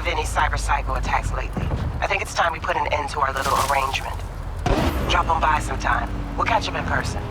of any cyber-psycho attacks lately. I think it's time we put an end to our little arrangement. Drop on by sometime. We'll catch up in person.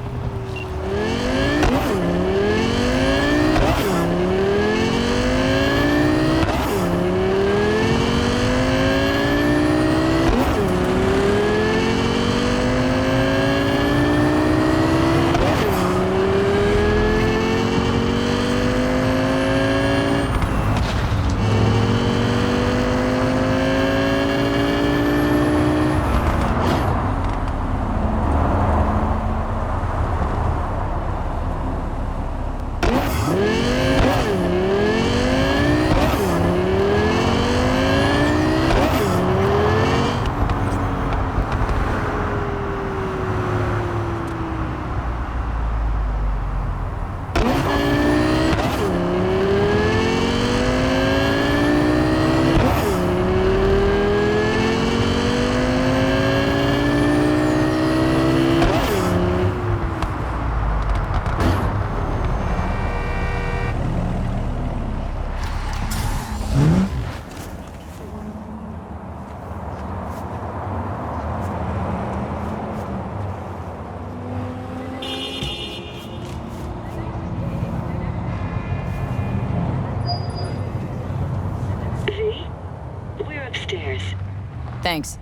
Thanks.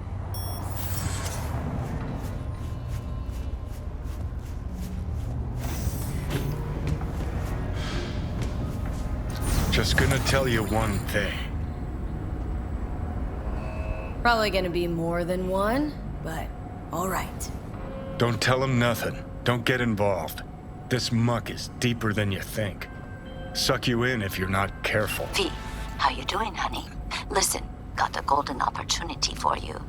Just gonna tell you one thing. Probably gonna be more than one, but all right. Don't tell him nothing. Don't get involved. This muck is deeper than you think. Suck you in if you're not careful. V, how you doing, honey? Listen, got a golden opportunity for you.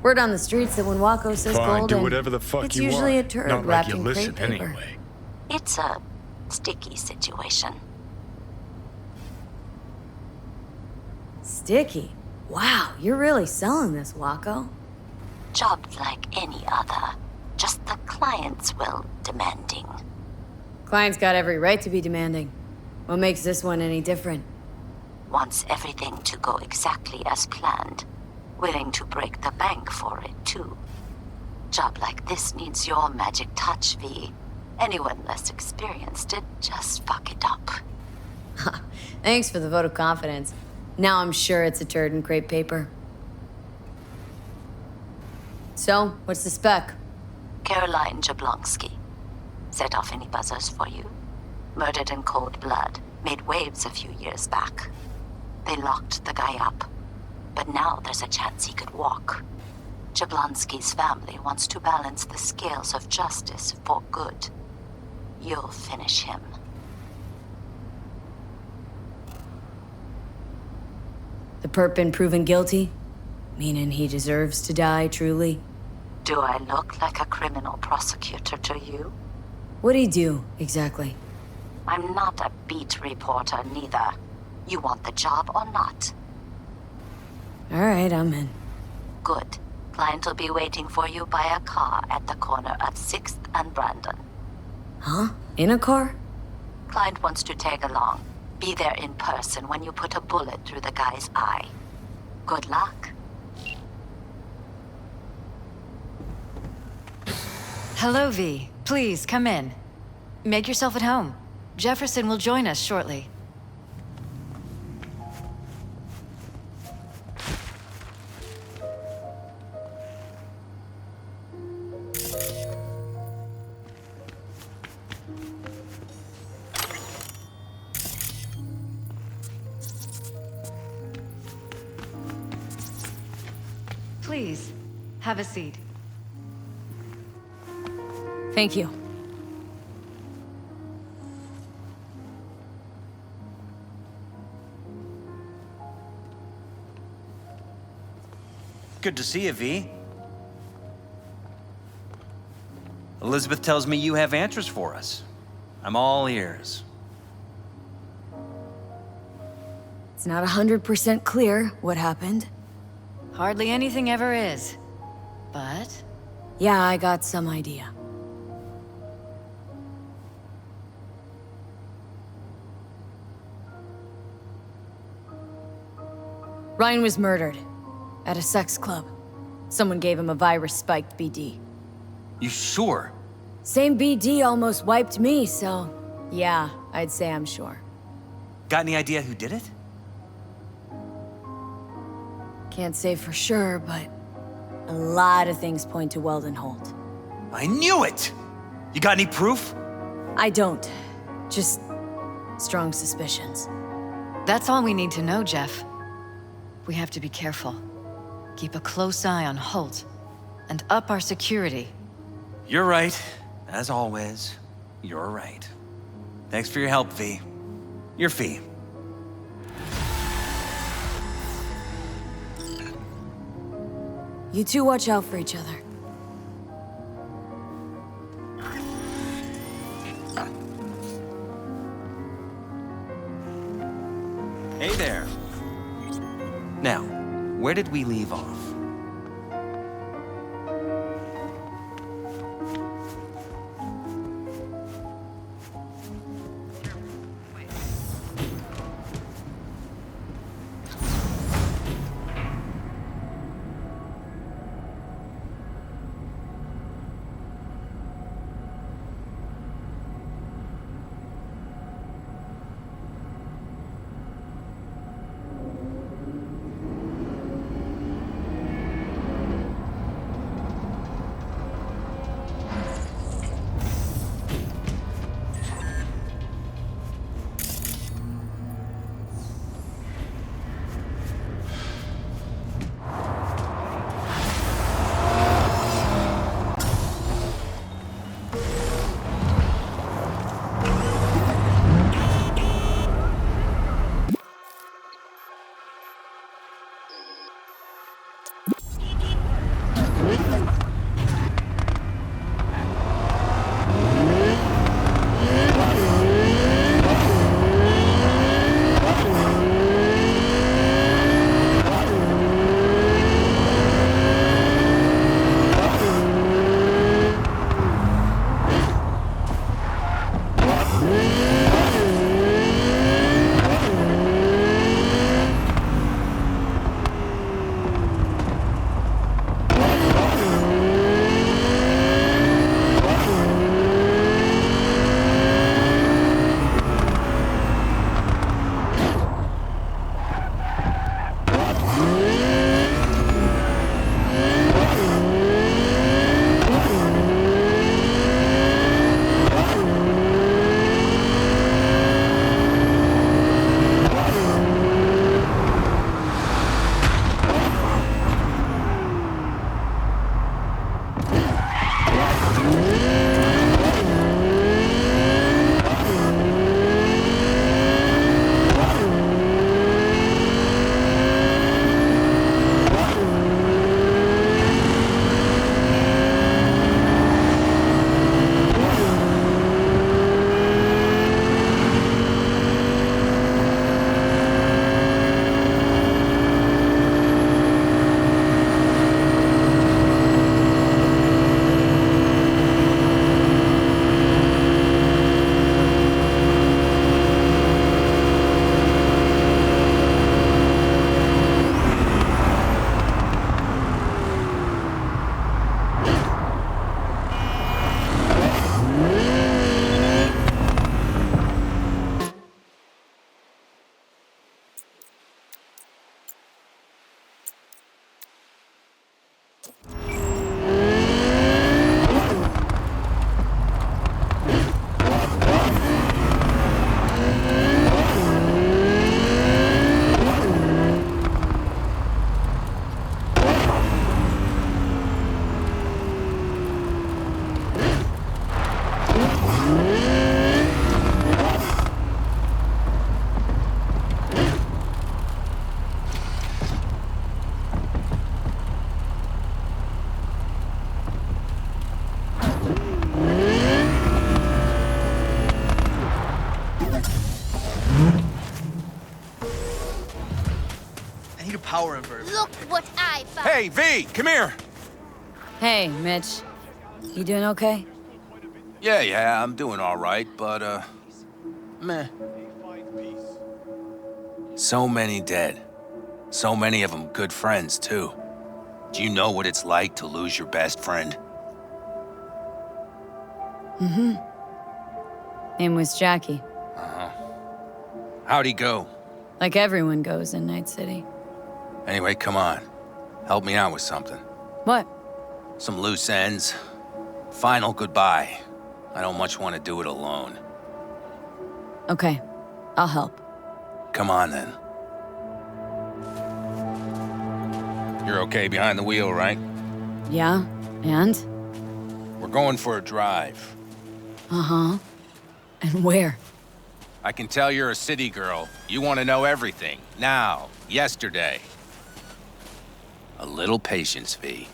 Word on the streets that when Waco says Fine, golden, do whatever the fuck it's you want. usually a turd Not like wrapped you in listen crepe paper. anyway. It's a sticky situation. Sticky? Wow, you're really selling this, Waco. Jobs like any other. Just the client's will demanding. Client's got every right to be demanding. What makes this one any different? Wants everything to go exactly as planned. Willing to break the bank for it, too. Job like this needs your magic touch, V. Anyone less experienced it, just fuck it up. Thanks for the vote of confidence. Now I'm sure it's a turd in crepe paper. So, what's the spec? Caroline Jablonski. Set off any buzzers for you? Murdered in cold blood. Made waves a few years back. They locked the guy up. But now there's a chance he could walk. Jablonski's family wants to balance the scales of justice for good. You'll finish him. The perp been proven guilty? Meaning he deserves to die, truly? Do I look like a criminal prosecutor to you? What'd he do, exactly? I'm not a beat reporter, neither. You want the job or not? All right, I'm in. Good. Client will be waiting for you by a car at the corner of 6th and Brandon. Huh? In a car? Client wants to tag along. Be there in person when you put a bullet through the guy's eye. Good luck. Hello, V. Please, come in. Make yourself at home. Jefferson will join us shortly. Please, have a seat. Thank you. Good to see you, V. Elizabeth tells me you have answers for us. I'm all ears. It's not 100% clear what happened. Hardly anything ever is. But Yeah, I got some idea. Ryan was murdered. At a sex club. Someone gave him a virus-spiked BD. You sure? Same BD almost wiped me, so... yeah, I'd say I'm sure. Got any idea who did it? Can't say for sure, but... a lot of things point to Weldon Holt. I knew it! You got any proof? I don't. Just... strong suspicions. That's all we need to know, Jeff. We have to be careful. Keep a close eye on Holt. And up our security. You're right. As always, you're right. Thanks for your help, V. Your fee. You two watch out for each other. Hey there. Now, where did we leave off? power inverter. Look what I found. Hey, V, come here. Hey, Mitch. You doing okay? Yeah, I'm doing all right, but, meh. So many dead. So many of them good friends, too. Do you know what it's like to lose your best friend? Mm-hmm. Name was Jackie. How'd he go? Like everyone goes in Night City. Anyway, come on. Help me out with something. What? Some loose ends. Final goodbye. I don't much want to do it alone. Okay, I'll help. Come on, then. You're okay behind the wheel, right? Yeah? And? We're going for a drive. Uh-huh. And where? I can tell you're a city girl. You want to know everything. Now. Yesterday. A little patience, V.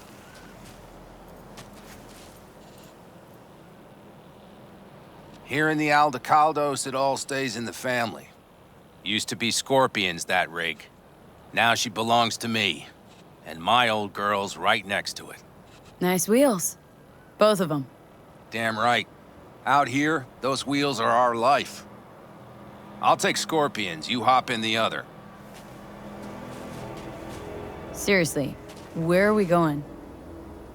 Here in the Aldecaldos, it all stays in the family. Used to be Scorpion's, that rig. Now she belongs to me. And my old girl's right next to it. Nice wheels. Both of them. Damn right. Out here, those wheels are our life. I'll take Scorpion's, you hop in the other. Seriously, where are we going?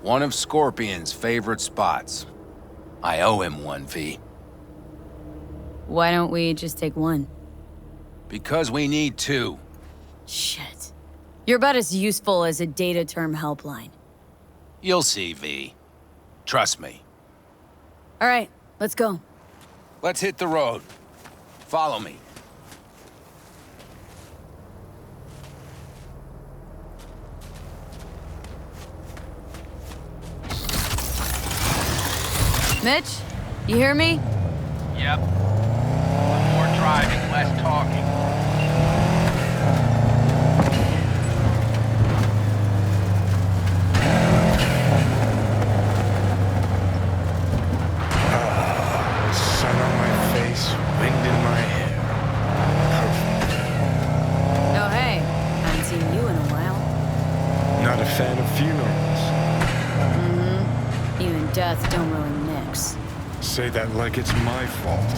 One of Scorpion's favorite spots. I owe him one, V. Why don't we just take one? Because we need two. Shit. You're about as useful as a data term helpline. You'll see, V. Trust me. All right, let's go. Let's hit the road. Follow me. Mitch, you hear me? Yep. More driving, less talking. Sun on my face, wind in my hair. Perfect. Oh, hey. Haven't seen you in a while. Not a fan of funerals. You and death don't really mix. Say that like it's my fault.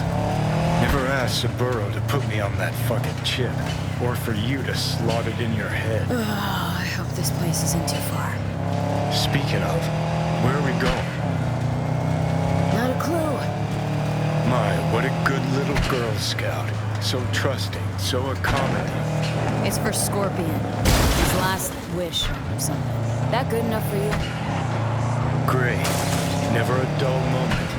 Never asked Saburo to put me on that fucking chip, or for you to slot it in your head. Oh, I hope this place isn't too far. Speaking of, where are we going? Not a clue. My, what a good little Girl Scout. So trusting, so accommodating. It's for Scorpion. His last wish or something. That good enough for you? Great. Never a dull moment.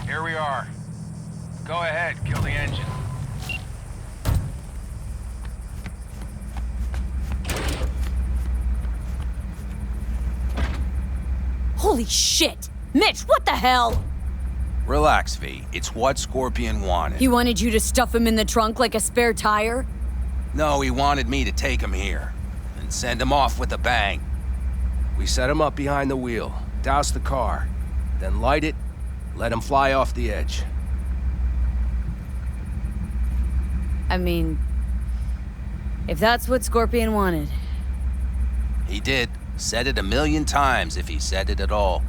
Here we are. Go ahead, kill the engine. Holy shit! Mitch, what the hell? Relax, V. It's what Scorpion wanted. He wanted you to stuff him in the trunk like a spare tire? No, he wanted me to take him here and send him off with a bang. We set him up behind the wheel, douse the car, then light it, let him fly off the edge. I mean, if that's what Scorpion wanted. He did. Said it 1,000,000 times if he said it at all.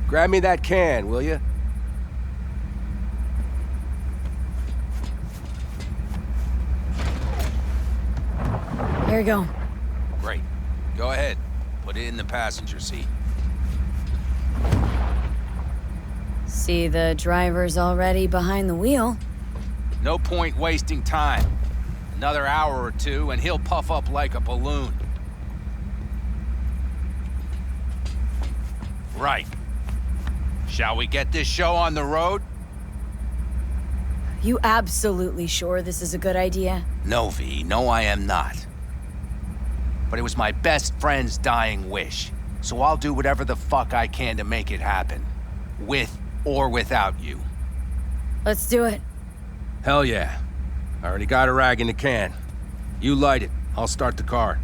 Grab me that can, will you? Here you go. Great. Go ahead. Put it in the passenger seat. See, the driver's already behind the wheel. No point wasting time. Another hour or two and he'll puff up like a balloon. Right. Shall we get this show on the road? You absolutely sure this is a good idea? No, V. No, I am not. But it was my best friend's dying wish. So I'll do whatever the fuck I can to make it happen. With or without you. Let's do it. Hell yeah. I already got a rag in the can. You light it. I'll start the car.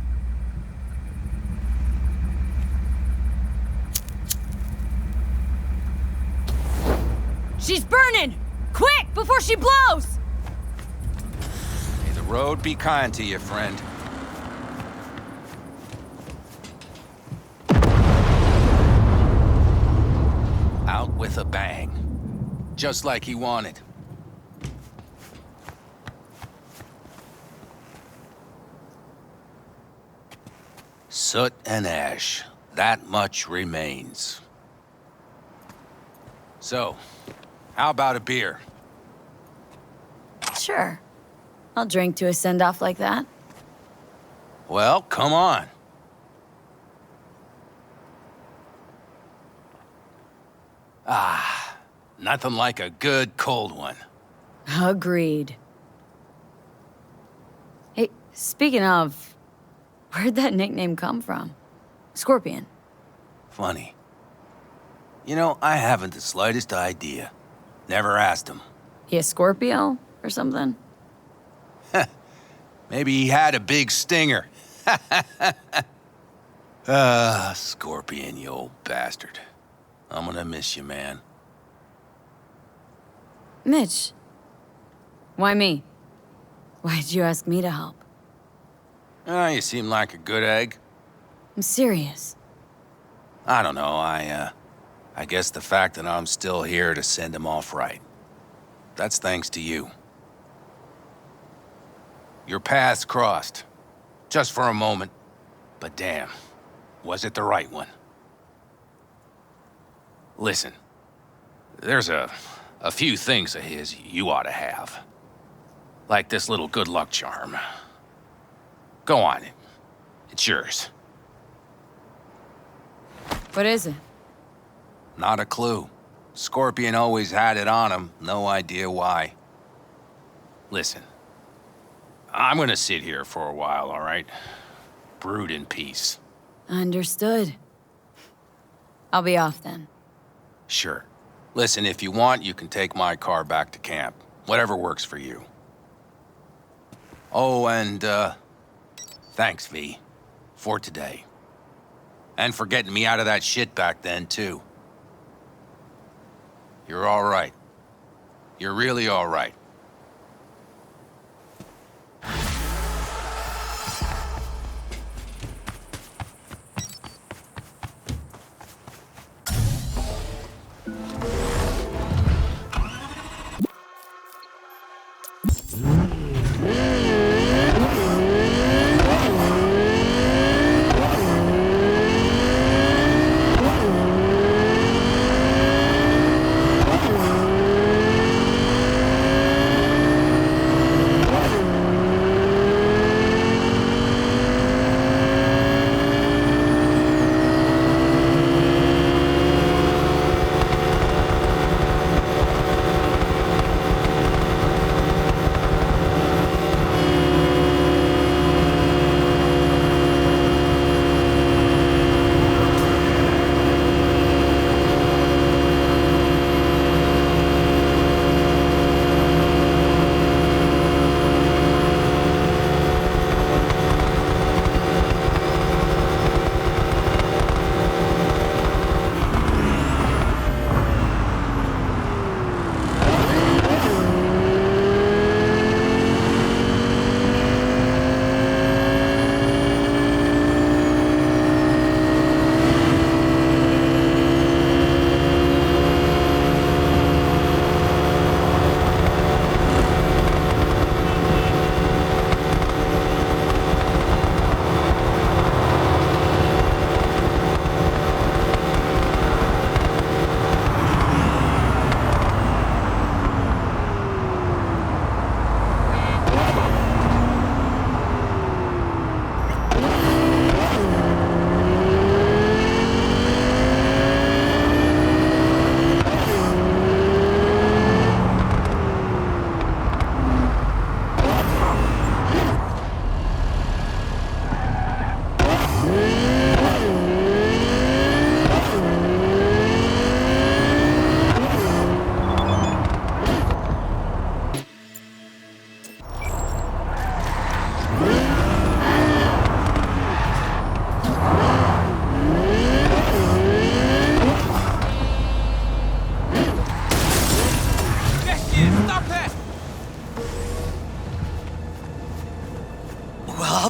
She's burning! Quick, before she blows! May the road be kind to you, friend. Out with a bang. Just like he wanted. Soot and ash. That much remains. So, how about a beer? Sure. I'll drink to a send-off like that. Well, come on. Ah, nothing like a good cold one. Agreed. Hey, speaking of, where'd that nickname come from? Scorpion. Funny. You know, I haven't the slightest idea. Never asked him. He a Scorpio or something? Maybe he had a big stinger. Scorpion, you old bastard. I'm gonna miss you, man. Mitch. Why me? Why'd you ask me to help? You seem like a good egg. I'm serious. I don't know, I guess the fact that I'm still here to send him off right. That's thanks to you. Your paths crossed. Just for a moment. But damn, was it the right one? Listen, there's a few things of his you ought to have. Like this little good luck charm. Go on, it's yours. What is it? Not a clue. Scorpion always had it on him, no idea why. Listen, I'm gonna sit here for a while, all right? Brood in peace. Understood. I'll be off then. Sure. Listen, if you want, you can take my car back to camp. Whatever works for you. Oh, and, thanks, V. For today. And for getting me out of that shit back then, too. You're all right. You're really all right.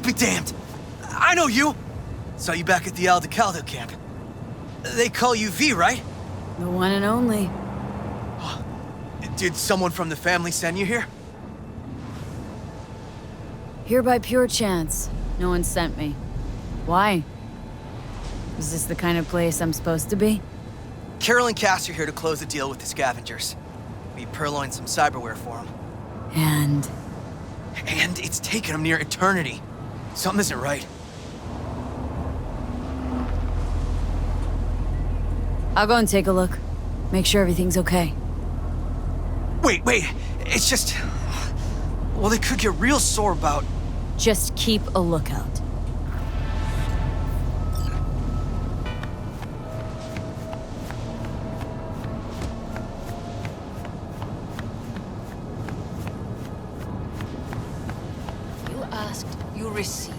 be damned. I know you. Saw you back at the Aldecaldo camp. They call you V, right? The one and only. Did someone from the family send you here? Here by pure chance. No one sent me. Why? Is this the kind of place I'm supposed to be? Carol and Cass are here to close the deal with the scavengers. We purloined some cyberware for them. And And it's taken them near eternity. Something isn't right. I'll go and take a look. Make sure everything's okay. Wait. It's just... Well, they could get real sore about... Just keep a lookout. You asked, you received.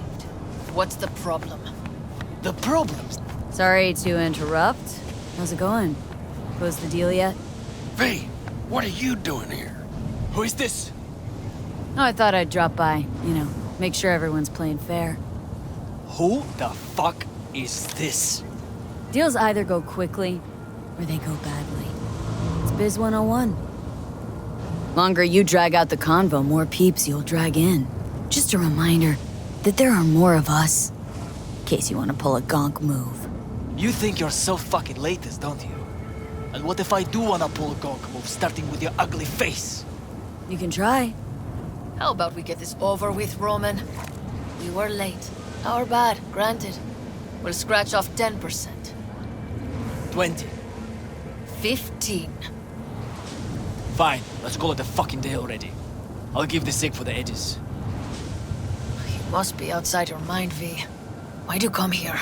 What's the problem? The problems? Sorry to interrupt. How's it going? Closed the deal yet? V, what are you doing here? Who is this? Oh, I thought I'd drop by. Make sure everyone's playing fair. Who the fuck is this? Deals either go quickly, or they go badly. It's Biz 101. Longer you drag out the convo, more peeps you'll drag in. Just a reminder that there are more of us. In case you want to pull a gonk move. You think you're so fucking latest, don't you? And what if I do wanna pull a gonk move, starting with your ugly face? You can try. How about we get this over with, Roman? We were late. Our bad, granted. We'll scratch off 10%. 20. 15. Fine, let's call it a fucking day already. I'll give the sick for the edges. You must be outside your mind, V. Why'd you come here?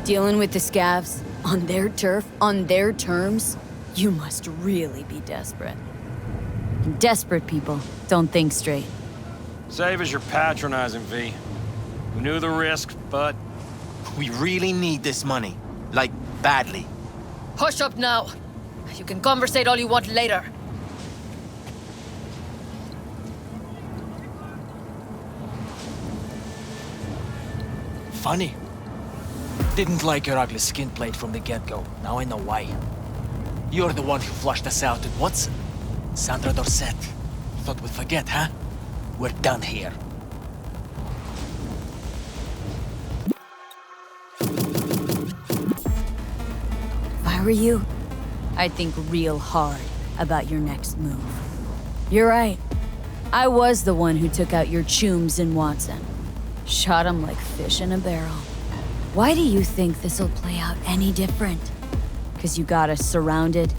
Dealing with the scavs, on their turf, on their terms, you must really be desperate. And desperate people don't think straight. Save as you're patronizing, V. We knew the risk, but... We really need this money. Like, badly. Hush up now. You can conversate all you want later. Funny. Didn't like your ugly skin plate from the get-go. Now I know why. You're the one who flushed us out at Watson. Sandra Dorset. Thought we'd forget, huh? We're done here. If I were you, I'd think real hard about your next move. You're right. I was the one who took out your chooms in Watson. Shot 'em like fish in a barrel. Why do you think this'll play out any different? 'Cause you got us surrounded?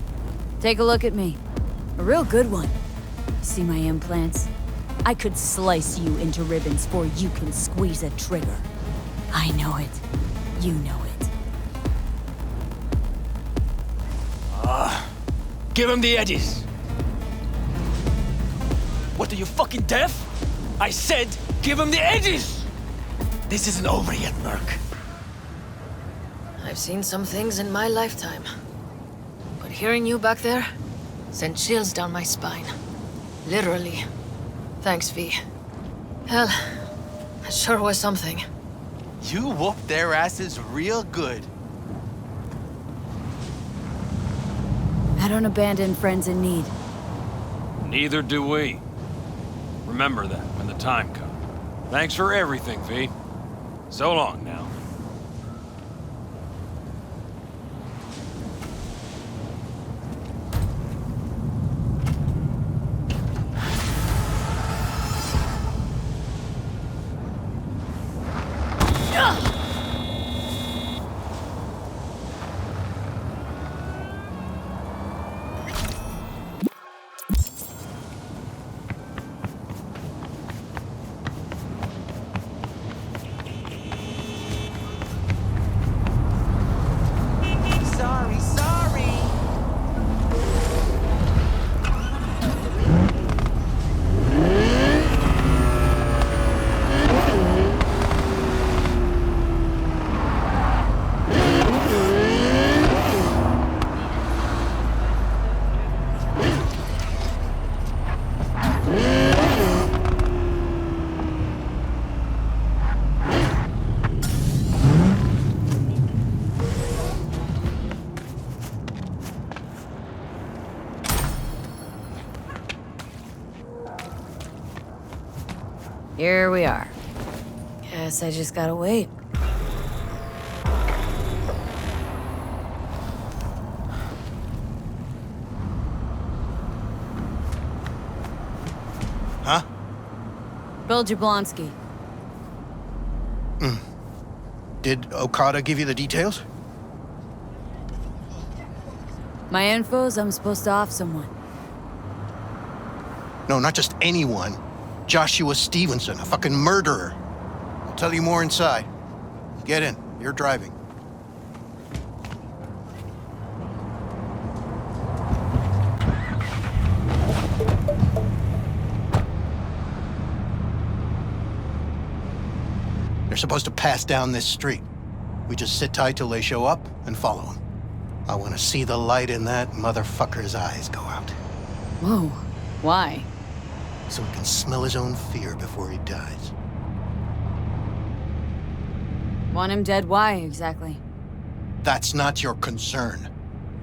Take a look at me. A real good one. See my implants? I could slice you into ribbons before you can squeeze a trigger. I know it. You know it. Give him the edges. What, are you fucking deaf? I said, give him the edges! This isn't over yet, Merc. I've seen some things in my lifetime. But hearing you back there sent chills down my spine. Literally. Thanks, V. Hell, that sure was something. You whooped their asses real good. I don't abandon friends in need. Neither do we. Remember that when the time comes. Thanks for everything, V. So long now. here we are. Guess I just gotta wait. Huh? Bill Jablonski. Did Okada give you the details? My info's I'm supposed to off someone. No, not just anyone. Joshua Stevenson, a fucking murderer. I'll tell you more inside. Get in. You're driving. They're supposed to pass down this street. We just sit tight till they show up and follow them. I want to see the light in that motherfucker's eyes go out. Whoa. Why? So he can smell his own fear before he dies. Want him dead? Why, exactly? That's not your concern.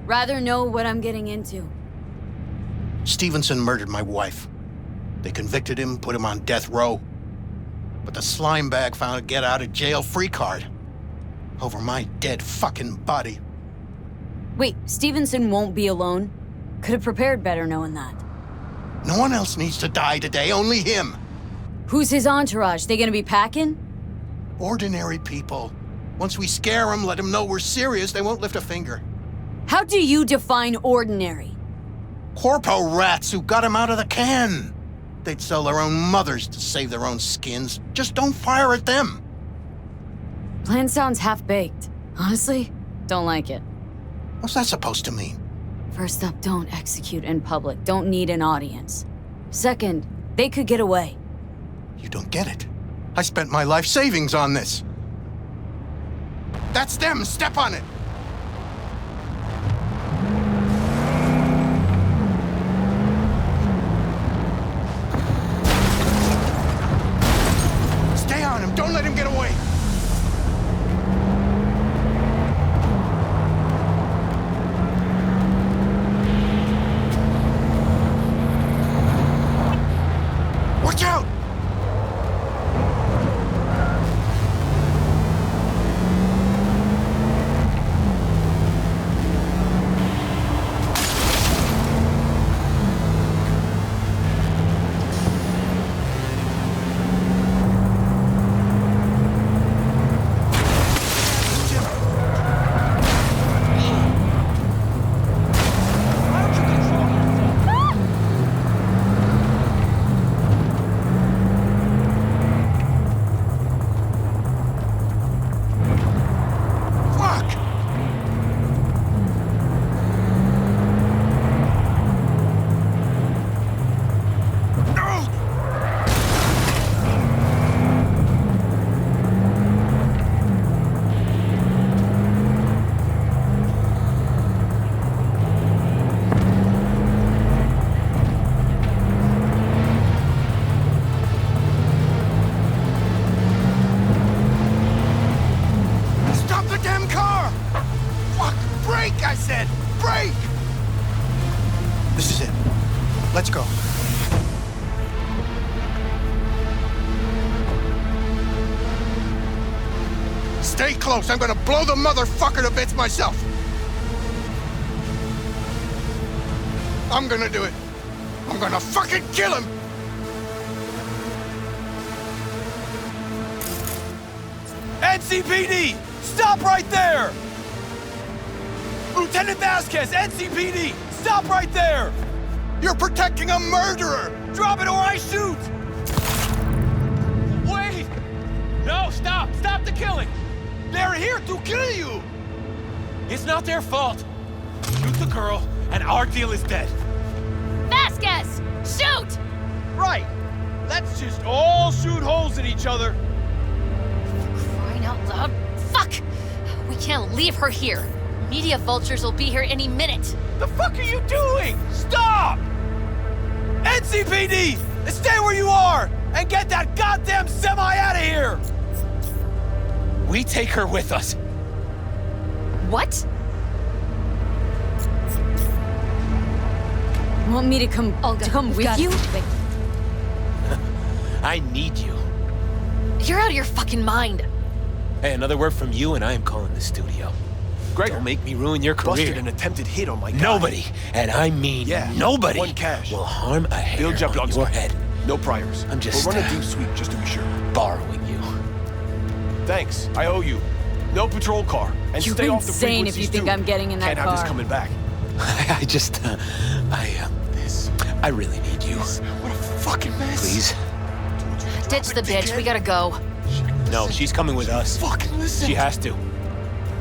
Rather know what I'm getting into. Stevenson murdered my wife. They convicted him, put him on death row. But the slime bag found a get-out-of-jail-free card. Over my dead fucking body. Wait, Stevenson won't be alone? Could have prepared better knowing that. No one else needs to die today, only him. Who's his entourage? They gonna be packing? Ordinary people. Once we scare them, let them know we're serious, they won't lift a finger. How do you define ordinary? Corpo rats who got him out of the can. They'd sell their own mothers to save their own skins. Just don't fire at them. Plan sounds half-baked. Honestly, don't like it. What's that supposed to mean? First up, don't execute in public. Don't need an audience. Second, they could get away. You don't get it. I spent my life savings on this. That's them. Step on it. Stay on him. Don't let him get away. Watch out! I said! Brake! This is it. Let's go. Stay close. I'm gonna blow the motherfucker to bits myself. I'm gonna do it. I'm gonna fucking kill him! NCPD! Stop right there! Lieutenant Vasquez, NCPD! Stop right there! You're protecting a murderer! Drop it or I shoot! Wait! No, stop! Stop the killing! They're here to kill you! It's not their fault. Shoot the girl, and our deal is dead. Vasquez! Shoot! Right. Let's just all shoot holes in each other. Crying out loud. Fuck! We can't leave her here. Media vultures will be here any minute. The fuck are you doing? Stop! NCPD! Stay where you are! And get that goddamn semi out of here! We take her with us. What? Want me to come? Olga, to come with you? I need you. You're out of your fucking mind. Hey, another word from you and I am calling the studio. Greg, don't make me ruin your career. Busted an attempted hit on my guy. Nobody, and I mean nobody, one cash. will harm a hair Bill on your head. No priors. I'm just We'll run a deep sweep just to be sure. borrowing you. Thanks. I owe you. No patrol car. And You're stay off the insane if you frequencies, think too. I'm getting in that Can't car. have this coming back. I really need you. What a fucking mess. Please. Ditch the bitch. We gotta go. No, she's coming with us. Fucking listen. She has to.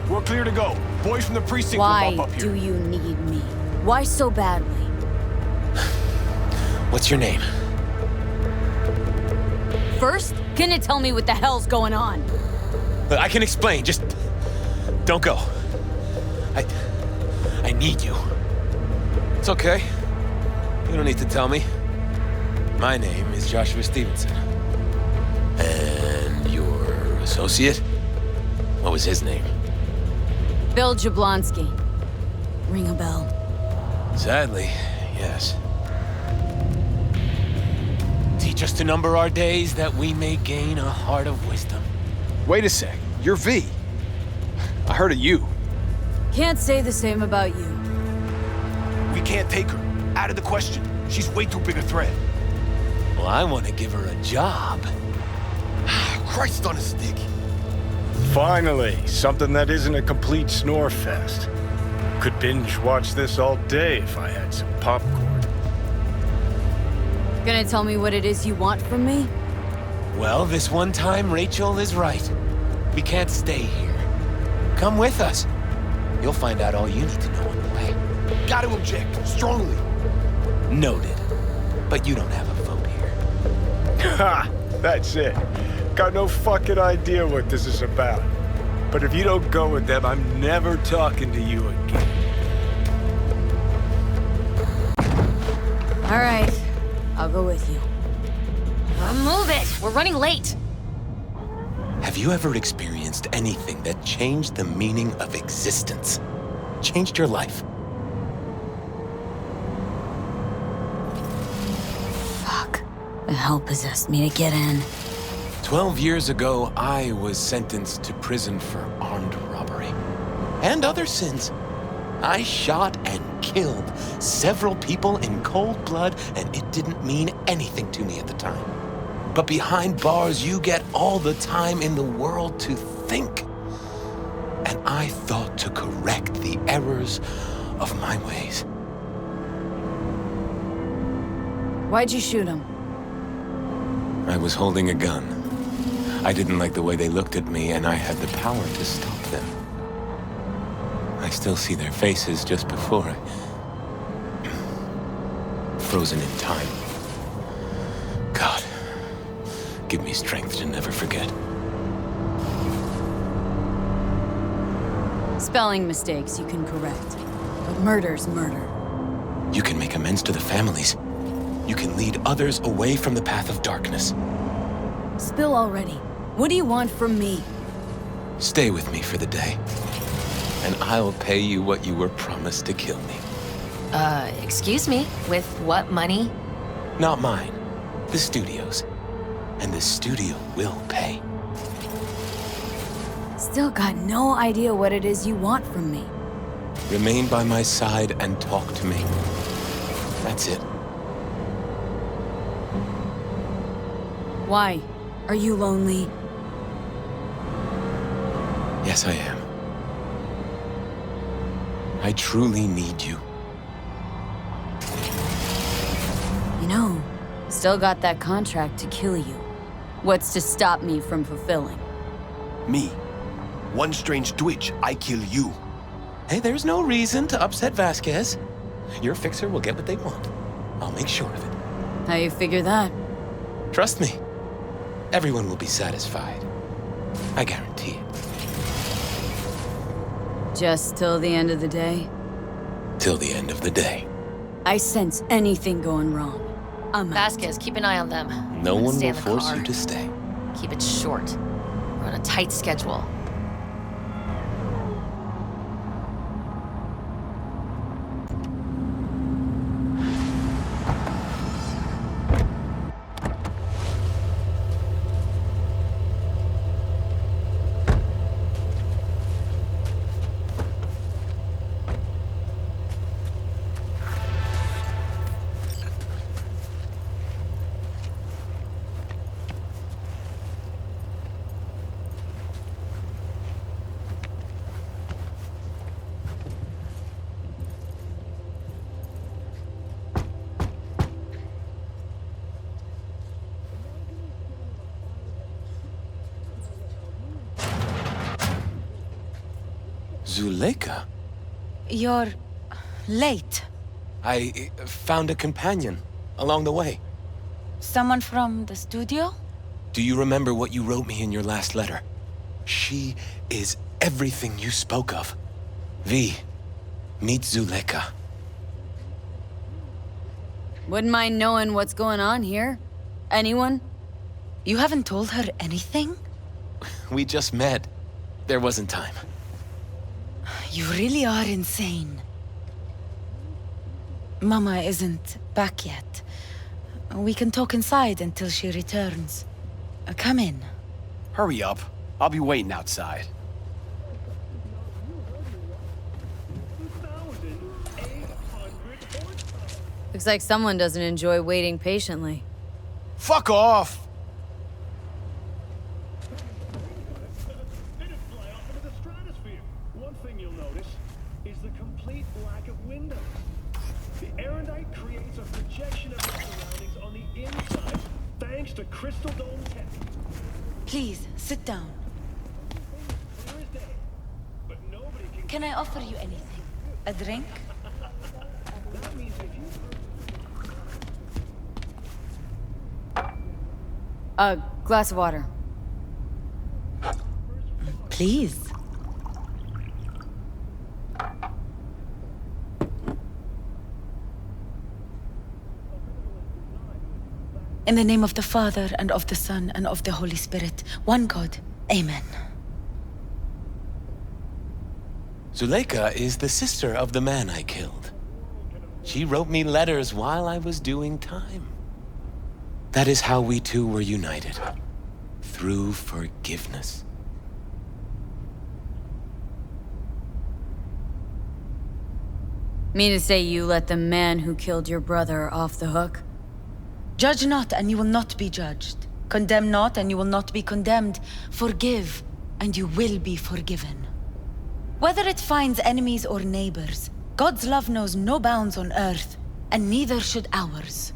We're clear to go. Boys from the precinct Why will pop up here. do you need me? Why so badly? What's your name? First, can you tell me what the hell's going on? I can explain. Just don't go. I need you. It's okay. You don't need to tell me. My name is Joshua Stevenson. And your associate? What was his name? Bill Jablonski. Ring a bell. Sadly, yes. Teach us to number our days that we may gain a heart of wisdom. Wait a sec. You're V. I heard of you. Can't say the same about you. We can't take her. Out of the question. She's way too big a threat. Well, I want to give her a job. Christ on a stick. Finally, something that isn't a complete snore fest. Could binge watch this all day if I had some popcorn. Gonna tell me what it is you want from me? Well, this one time, Rachel is right. We can't stay here. Come with us. You'll find out all you need to know on the way. Got to object. Strongly. Noted. But you don't have a vote here. Ha! That's it. Got no fucking idea what this is about. But if you don't go with them, I'm never talking to you again. All right, I'll go with you. Move it! We're running late! Have you ever experienced anything that changed the meaning of existence? Changed your life? Fuck. The hell possessed me to get in. 12 years ago, I was sentenced to prison for armed robbery. And other sins. I shot and killed several people in cold blood, and it didn't mean anything to me at the time. But behind bars, you get all the time in the world to think. And I thought to correct the errors of my ways. Why'd you shoot him? I was holding a gun. I didn't like the way they looked at me, and I had the power to stop them. I still see their faces just before I... frozen in time. God, give me strength to never forget. Spelling mistakes you can correct. But murder's murder. You can make amends to the families. You can lead others away from the path of darkness. Spill already. What do you want from me? Stay with me for the day, and I'll pay you what you were promised to kill me. Excuse me? With what money? Not mine. The studio's. And the studio will pay. Still got no idea what it is you want from me. Remain by my side and talk to me. That's it. Why? Are you lonely? Yes, I am. I truly need you. You know, still got that contract to kill you. What's to stop me from fulfilling? Me. One strange twitch, I kill you. Hey, there's no reason to upset Vasquez. Your fixer will get what they want. I'll make sure of it. How you figure that? Trust me. Everyone will be satisfied. I guarantee it. Just till the end of the day? Till the end of the day. I sense anything going wrong. I'm out. Vasquez, keep an eye on them. No one Stay will in the force car. you to stay. Keep it short. We're on a tight schedule. Zuleika? You're late. I found a companion along the way. Someone from the studio? Do you remember what you wrote me in your last letter? She is everything you spoke of. V, meet Zuleika. Wouldn't mind knowing what's going on here. Anyone? You haven't told her anything? We just met. There wasn't time. You really are insane. Mama isn't back yet. We can talk inside until she returns. Come in. Hurry up. I'll be waiting outside. Looks like someone doesn't enjoy waiting patiently. Fuck off! One thing you'll notice is the complete lack of windows. The Erendite creates a projection of its surroundings on the inside thanks to crystal dome tech. Please, sit down. Clear as day. But nobody Can I offer you anything? A drink? That means if you... A glass of water. Please. In the name of the Father, and of the Son, and of the Holy Spirit, one God. Amen. Zuleika is the sister of the man I killed. She wrote me letters while I was doing time. That is how we two were united. Through forgiveness. Mean to say you let the man who killed your brother off the hook? Judge not, and you will not be judged. Condemn not, and you will not be condemned. Forgive, and you will be forgiven. Whether it finds enemies or neighbors, God's love knows no bounds on earth, and neither should ours.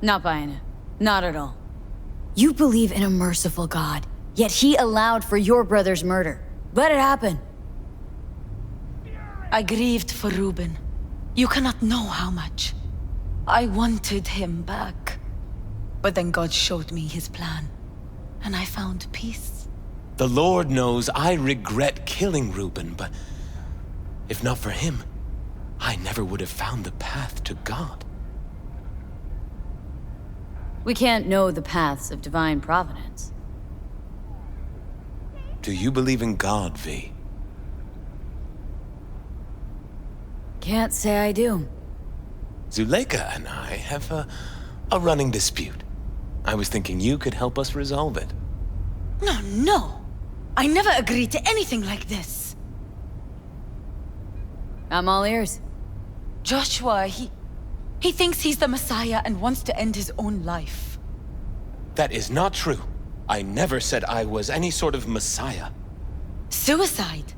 Not buying it. Not at all. You believe in a merciful God, yet he allowed for your brother's murder. Let it happen. I grieved for Reuben. You cannot know how much. I wanted him back. But then God showed me his plan, and I found peace. The Lord knows I regret killing Reuben, but if not for him, I never would have found the path to God. We can't know the paths of divine providence. Do you believe in God, V? Can't say I do. Zuleika and I have a running dispute. I was thinking you could help us resolve it. No. I never agreed to anything like this. I'm all ears. Joshua, he thinks he's the Messiah and wants to end his own life. That is not true. I never said I was any sort of Messiah. Suicide?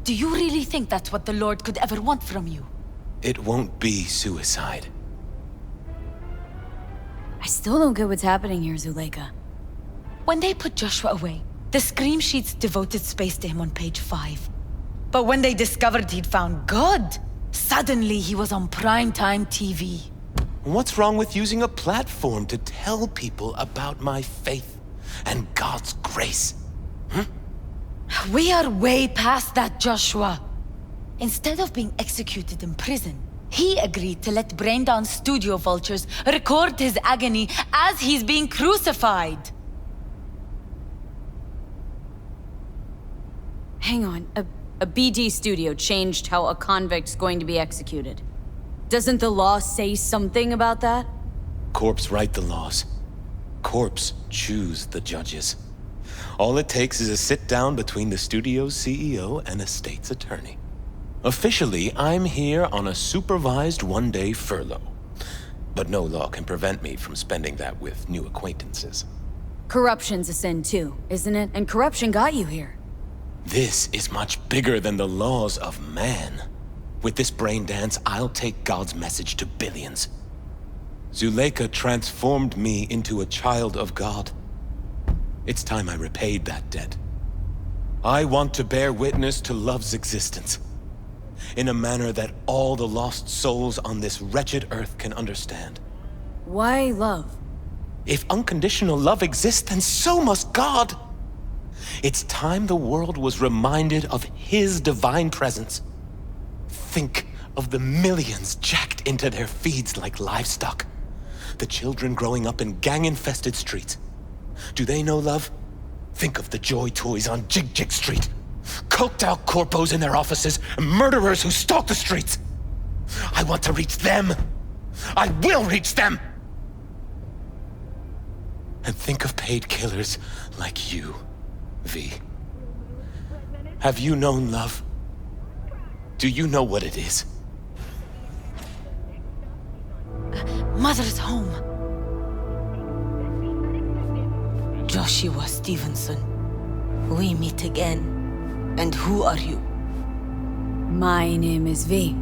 Do you really think that's what the Lord could ever want from you? It won't be suicide. I still don't get what's happening here, Zuleika. When they put Joshua away, the scream sheets devoted space to him on page 5. But when they discovered he'd found God, suddenly he was on primetime TV. What's wrong with using a platform to tell people about my faith and God's grace? We are way past that, Joshua. Instead of being executed in prison, he agreed to let brain-down studio vultures record his agony as he's being crucified. Hang on, a BD studio changed how a convict's going to be executed. Doesn't the law say something about that? Corps write the laws. Corps choose the judges. All it takes is a sit-down between the studio's CEO and a state's attorney. Officially, I'm here on a supervised one-day furlough. But no law can prevent me from spending that with new acquaintances. Corruption's a sin too, isn't it? And corruption got you here. This is much bigger than the laws of man. With this brain dance, I'll take God's message to billions. Zuleika transformed me into a child of God. It's time I repaid that debt. I want to bear witness to love's existence, in a manner that all the lost souls on this wretched earth can understand. Why love? If unconditional love exists, then so must God. It's time the world was reminded of His divine presence. Think of the millions jacked into their feeds like livestock. The children growing up in gang-infested streets. Do they know love? Think of the joy toys on Jig Jig Street. Coked-out corpos in their offices, and murderers who stalk the streets. I want to reach them. I will reach them! And think of paid killers like you, V. Have you known love? Do you know what it is? Mother's home. Joshua Stevenson. We meet again. And who are you? My name is V.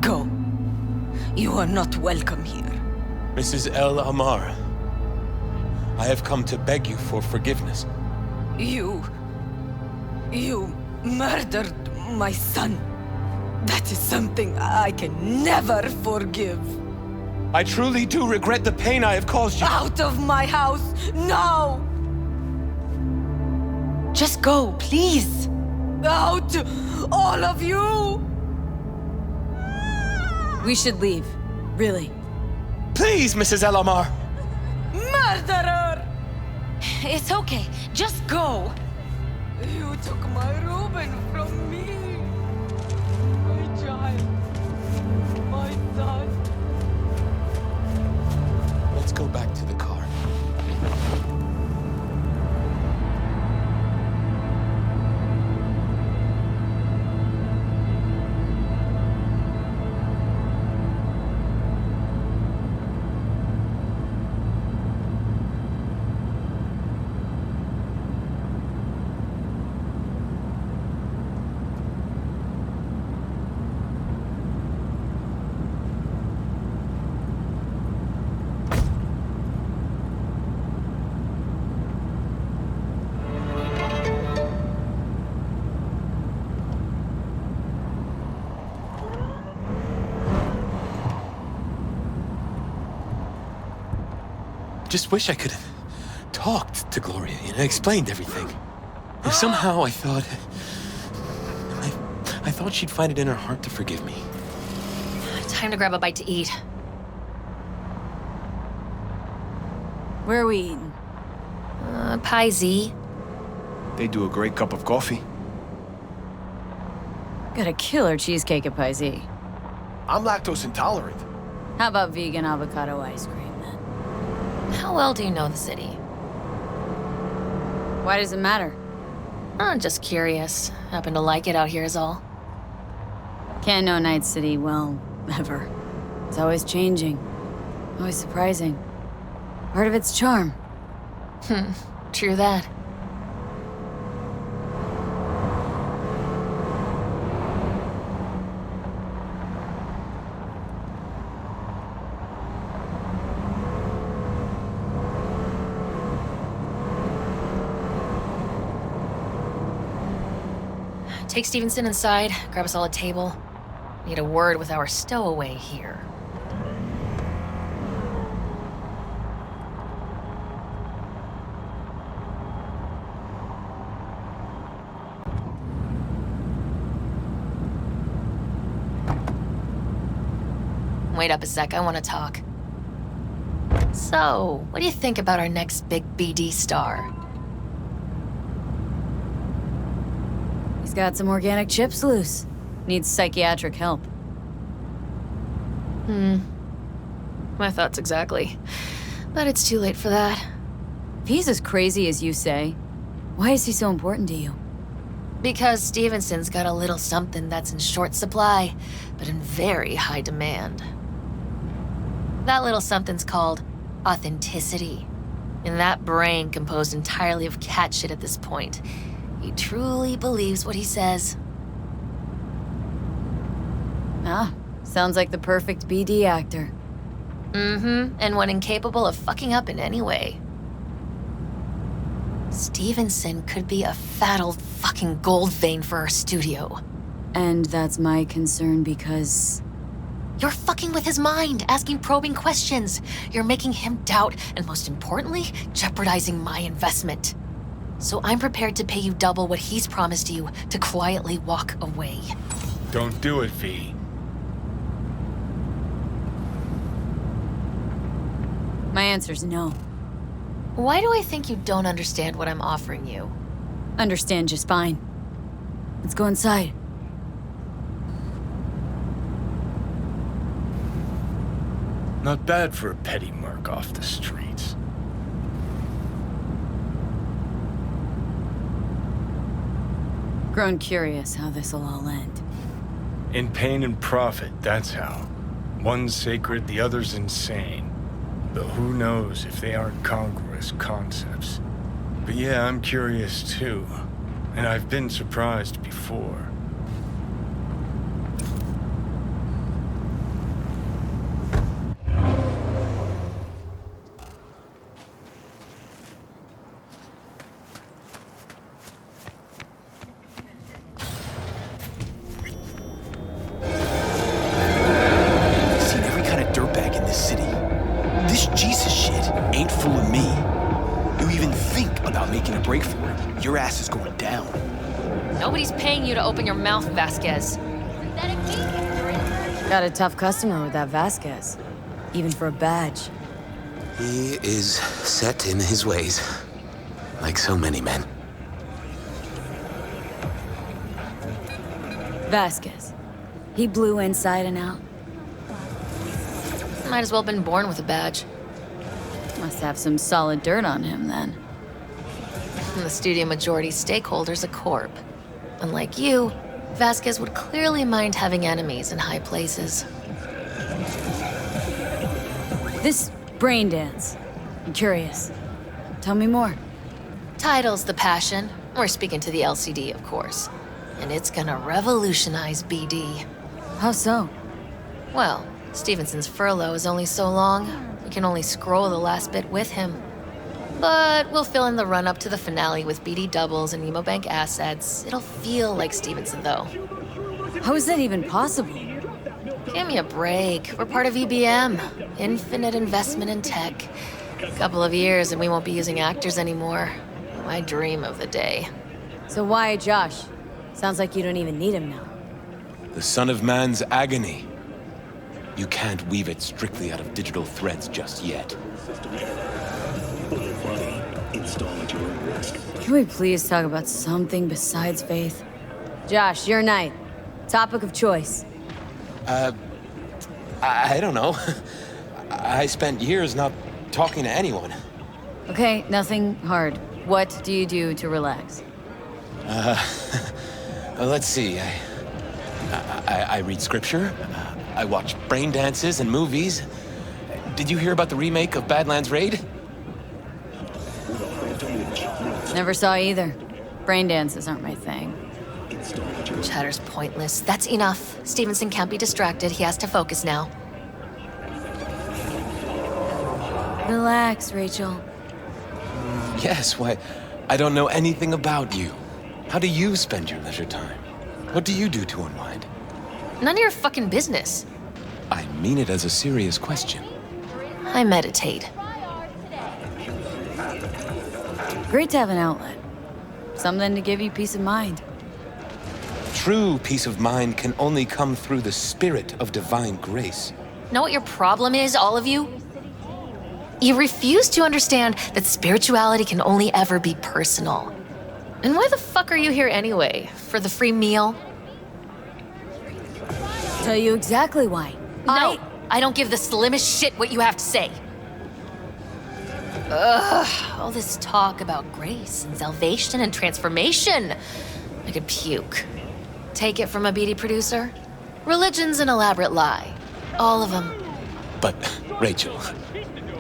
Go. You are not welcome here. Mrs. El Amar, I have come to beg you for forgiveness. You murdered my son. That is something I can never forgive. I truly do regret the pain I have caused you. Out of my house, now! Just go, please. Out, all of you! We should leave, really. Please, Mrs. El Amar. Murderer! It's okay, just go. You took my Reuben from me. My child. My son. Let's go back to the car. Just wish I could have talked to Gloria, explained everything. Somehow I thought she'd find it in her heart to forgive me. Time to grab a bite to eat. Where are we eating? Pie Z. They do a great cup of coffee. Got a killer cheesecake at Pie Z. I'm lactose intolerant. How about vegan avocado ice cream? How well do you know the city? Why does it matter? I'm just curious. Happen to like it out here is all. Can't know Night City well, ever. It's always changing. Always surprising. Part of its charm. True that. Take Stevenson inside, grab us all a table. Need a word with our stowaway here. Wait up a sec, I want to talk. So, what do you think about our next big BD star? He's got some organic chips loose. Needs psychiatric help. My thoughts exactly. But it's too late for that. If he's as crazy as you say, why is he so important to you? Because Stevenson's got a little something that's in short supply, but in very high demand. That little something's called authenticity. And that brain composed entirely of cat shit at this point. He truly believes what he says. Ah, sounds like the perfect BD actor. And one incapable of fucking up in any way. Stevenson could be a fat old fucking gold vein for our studio. And that's my concern because... You're fucking with his mind, asking probing questions. You're making him doubt, and most importantly, jeopardizing my investment. So I'm prepared to pay you double what he's promised you to quietly walk away. Don't do it, V. My answer's no. Why do I think you don't understand what I'm offering you? Understand just fine. Let's go inside. Not bad for a petty merc off the streets. Grown curious how this'll all end. In pain and profit, that's how. One's sacred, the other's insane. Though who knows if they aren't congruous concepts. But yeah, I'm curious too. And I've been surprised before. Seen every kind of dirtbag in this city. This Jesus shit ain't fooling me. You even think about making a break for it, your ass is going down. Nobody's paying you to open your mouth, Vasquez. Got a tough customer with that Vasquez. Even for a badge. He is set in his ways, like so many men. Vasquez. He blew inside and out. Might as well have been born with a badge. Must have some solid dirt on him, then. And the studio majority stakeholder's a corp. Unlike you, Vasquez would clearly mind having enemies in high places. This brain dance. I'm curious. Tell me more. Title's the passion. We're speaking to the LCD, of course. And it's gonna revolutionize BD. How so? Well, Stevenson's furlough is only so long. We can only scroll the last bit with him. But we'll fill in the run-up to the finale with BD doubles and Nemobank assets. It'll feel like Stevenson, though. How is that even possible? Give me a break. We're part of EBM. Infinite investment in tech. Couple of years and we won't be using actors anymore. My dream of the day. So why Josh? Sounds like you don't even need him now. The son of man's agony. You can't weave it strictly out of digital threads just yet. Can we please talk about something besides faith? Josh, your night. Topic of choice. I don't know. I spent years not talking to anyone. Okay, nothing hard. What do you do to relax? Let's see. I read scripture. I watch brain dances and movies. Did you hear about the remake of Badlands Raid? Never saw either. Brain dances aren't my thing. Chatter's pointless. That's enough. Stevenson can't be distracted. He has to focus now. Relax, Rachel. Yes, why? I don't know anything about you. How do you spend your leisure time? What do you do to unwind? None of your fucking business. I mean it as a serious question. I meditate. Great to have an outlet. Something to give you peace of mind. True peace of mind can only come through the spirit of divine grace. Know what your problem is, all of you? You refuse to understand that spirituality can only ever be personal. And why the fuck are you here anyway? For the free meal? Tell you exactly why. No, I don't give the slimmest shit what you have to say. Ugh, all this talk about grace and salvation and transformation. I could puke. Take it from a BD producer? Religion's an elaborate lie. All of them. But, Rachel...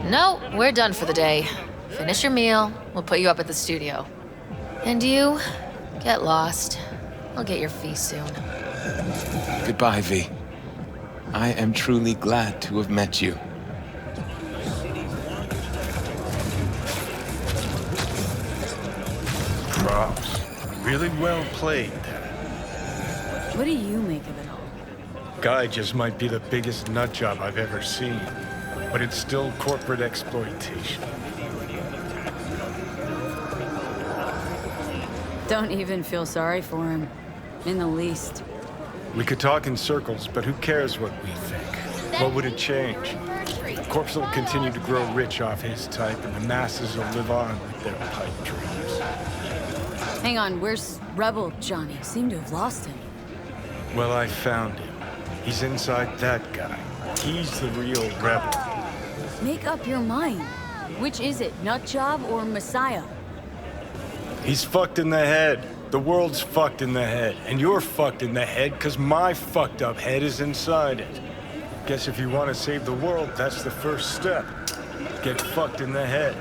No, we're done for the day. Finish your meal, we'll put you up at the studio. And you, get lost. I'll get your fee soon. Goodbye, V. I am truly glad to have met you. Props. Really well played there. What do you make of it all? Guy just might be the biggest nut job I've ever seen, but it's still corporate exploitation. Don't even feel sorry for him. In the least. We could talk in circles, but who cares what we think? What would it change? Corpse will continue to grow rich off his type, and the masses will live on with their pipe dreams. Hang on, where's Rebel Johnny? Seem to have lost him. Well, I found him. He's inside that guy. He's the real rebel. Make up your mind. Which is it, Nutjob or Messiah? He's fucked in the head. The world's fucked in the head. And you're fucked in the head because my fucked up head is inside it. Guess if you want to save the world, that's the first step. Get fucked in the head.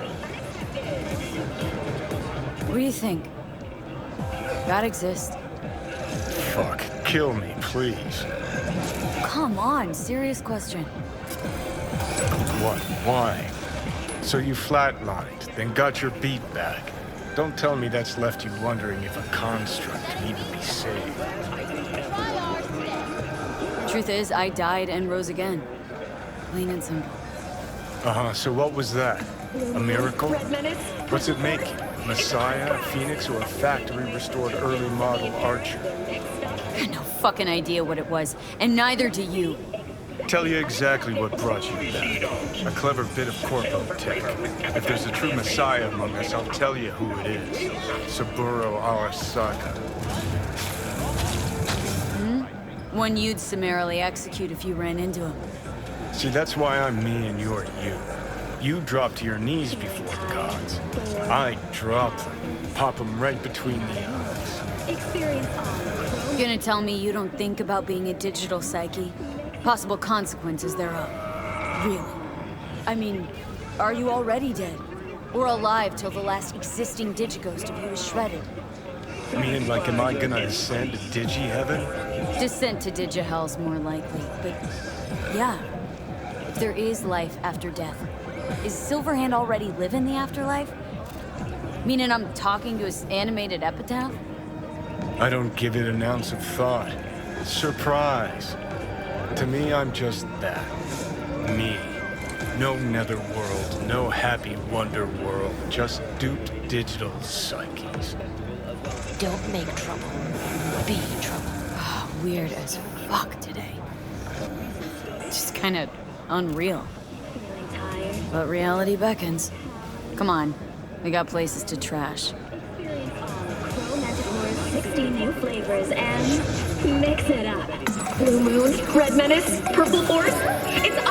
What do you think? God exists? Fuck. Kill me, please. Come on, serious question. What? Why? So you flatlined, then got your beat back. Don't tell me that's left you wondering if a construct can even be saved. Truth is, I died and rose again. Plain and simple. Uh-huh, so what was that? A miracle? What's it make you? A Messiah, a Phoenix, or a factory-restored early model Archer? I had no fucking idea what it was, and neither do you. Tell you exactly what brought you back. A clever bit of corpo tech. If there's a true Messiah among us, I'll tell you who it is. Saburo Arasaka. One you'd summarily execute if you ran into him. See, that's why I'm me and you're you. You drop to your knees before the gods. I drop them, pop them right between the eyes. You're gonna tell me you don't think about being a digital psyche? Possible consequences thereof. Really? I mean, are you already dead? Or alive till the last existing digighost of you is shredded? Meaning, like, am I gonna ascend to Digi-Heaven? Descent to Digi-Hell's more likely, but yeah. If there is life after death, is Silverhand already living the afterlife? Meaning I'm talking to his animated epitaph? I don't give it an ounce of thought. Surprise. To me, I'm just that. Me. No netherworld, no happy wonder world, just duped digital psyches. Don't make trouble. Be trouble. Oh, weird as fuck today. Just kind of unreal. But reality beckons. Come on, we got places to trash. 16 new flavors and mix it up. Blue Moon, Red Menace, Purple Force. It's